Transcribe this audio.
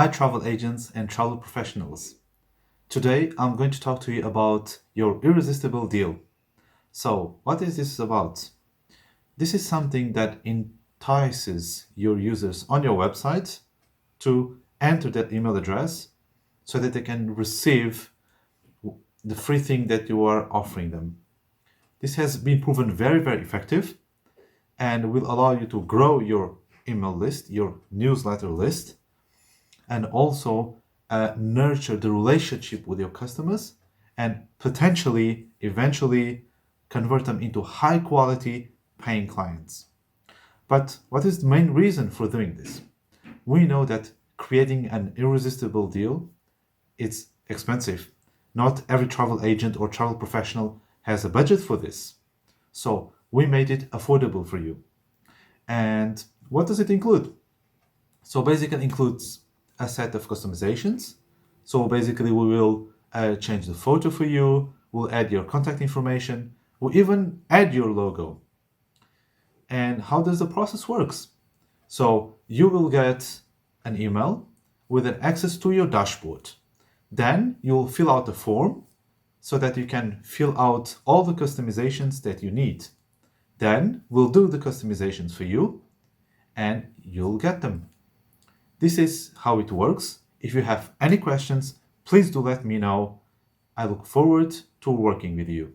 Hi, travel agents and travel professionals. Today, I'm going to talk to you about your irresistible deal. So, what is this about? This is something that entices your users on your website to enter that email address so that they can receive the free thing that you are offering them. This has been proven very, very effective and will allow you to grow your email list, your newsletter list, and also nurture the relationship with your customers and potentially eventually convert them into high quality paying clients. But what is the main reason for doing this? We know that creating an irresistible deal is expensive. Not every travel agent or travel professional has a budget for this. So we made it affordable for you. And what does it include? So basically it includes a set of customizations. So basically we will change the photo for you, we'll add your contact information, we'll even add your logo. And how does the process works? So you will get an email with an access to your dashboard. Then you'll fill out a form so that you can fill out all the customizations that you need. Then we'll do the customizations for you and you'll get them. This is how it works. If you have any questions, please do let me know. I look forward to working with you.